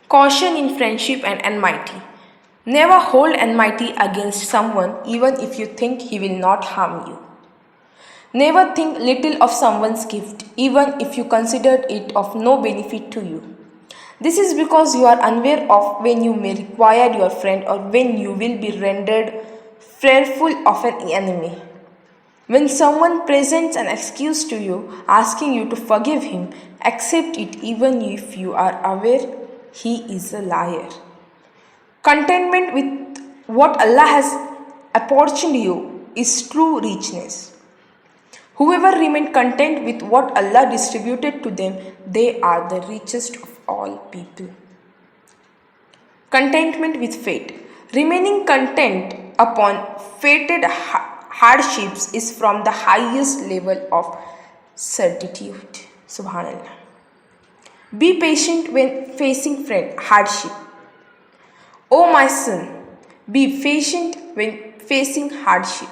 Caution in friendship and enmity. Never hold enmity against someone even if you think he will not harm you. Never think little of someone's gift even if you consider it of no benefit to you. This is because you are unaware of when you may require your friend or when you will be rendered fearful of an enemy. When someone presents an excuse to you asking you to forgive him, accept it even if you are aware he is a liar. Contentment with what Allah has apportioned you is true richness. Whoever remain content with what Allah distributed to them, they are the richest of all people. Contentment with fate. Remaining content upon fated hardships is from the highest level of certitude. Subhanallah. Be patient when facing hardship. O my son, be patient when facing hardship.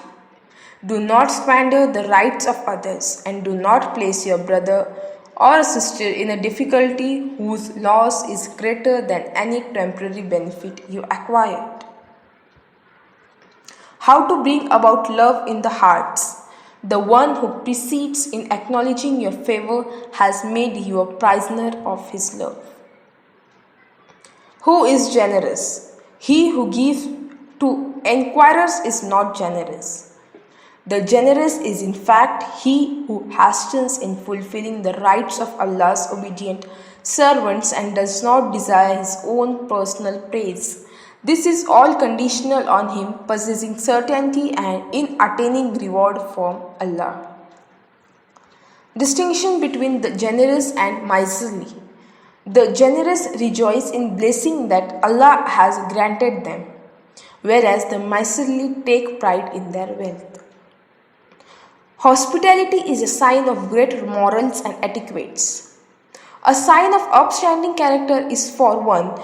Do not squander the rights of others and do not place your brother or sister in a difficulty whose loss is greater than any temporary benefit you acquired. How to bring about love in the hearts. The one who precedes in acknowledging your favor has made you a prisoner of his love. Who is generous? He who gives to inquirers is not generous. The generous is in fact he who hastens in fulfilling the rights of Allah's obedient servants and does not desire his own personal praise. This is all conditional on him possessing certainty and in attaining reward from Allah. Distinction between the generous and miserly. The generous rejoice in blessing that Allah has granted them, whereas the miserly take pride in their wealth. Hospitality is a sign of great morals and etiquettes. A sign of upstanding character is for one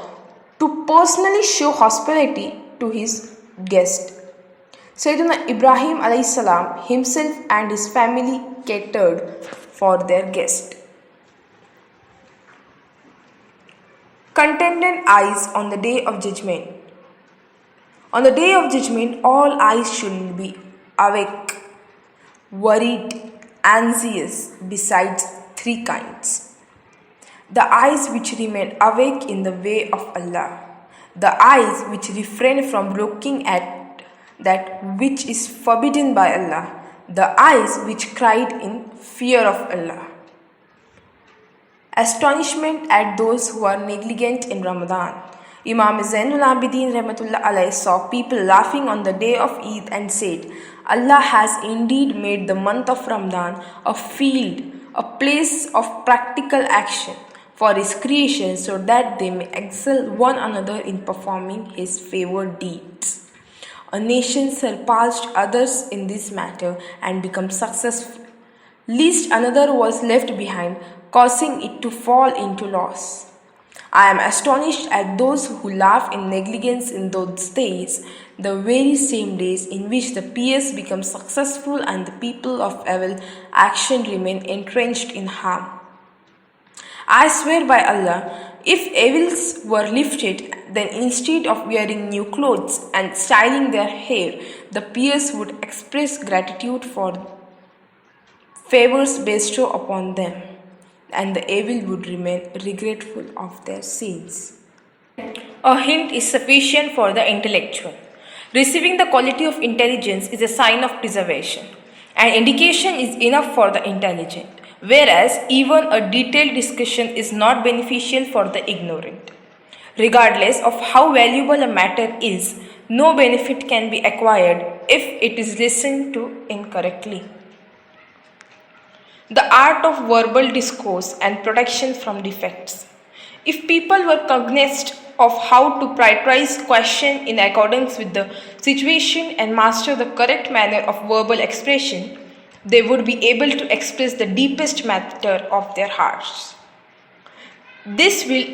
to personally show hospitality to his guest. Sayyidina Ibrahim alayhi salam himself and his family catered for their guest. Contented eyes on the day of judgment. On the day of judgment, all eyes should be awake, worried, anxious, besides three kinds. The eyes which remain awake in the way of Allah, the eyes which refrain from looking at that which is forbidden by Allah, the eyes which cried in fear of Allah. Astonishment at those who are negligent in Ramadan. Imam zainul abideen saw people laughing on the day of Eid and said, Allah has indeed made the month of Ramadan a field, a place of practical action for his creation so that they may excel one another in performing his favored deeds. A nation surpassed others in this matter and became successful, lest another was left behind, causing it to fall into loss. I am astonished at those who laugh in negligence in those days, the very same days in which the pious become successful and the people of evil action remain entrenched in harm. I swear by Allah, if evils were lifted, then instead of wearing new clothes and styling their hair, the pious would express gratitude for favors bestowed upon them, and the evil would remain regretful of their sins. A hint is sufficient for the intellectual. Receiving the quality of intelligence is a sign of preservation. An indication is enough for the intelligent, whereas even a detailed discussion is not beneficial for the ignorant. Regardless of how valuable a matter is, no benefit can be acquired if it is listened to incorrectly. The art of verbal discourse and protection from defects. If people were cognizant of how to prioritize question in accordance with the situation and master the correct manner of verbal expression, they would be able to express the deepest matter of their hearts. This will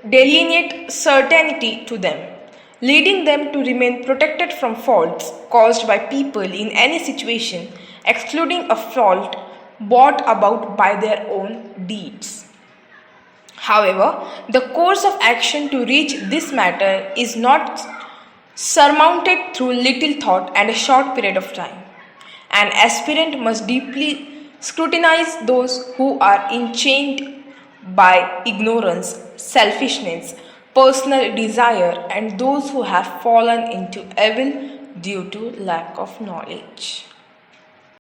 delineate certainty to them, leading them to remain protected from faults caused by people in any situation, excluding a fault brought about by their own deeds. However, the course of action to reach this matter is not surmounted through little thought and a short period of time. An aspirant must deeply scrutinize those who are enchained by ignorance, selfishness, personal desire, and those who have fallen into evil due to lack of knowledge.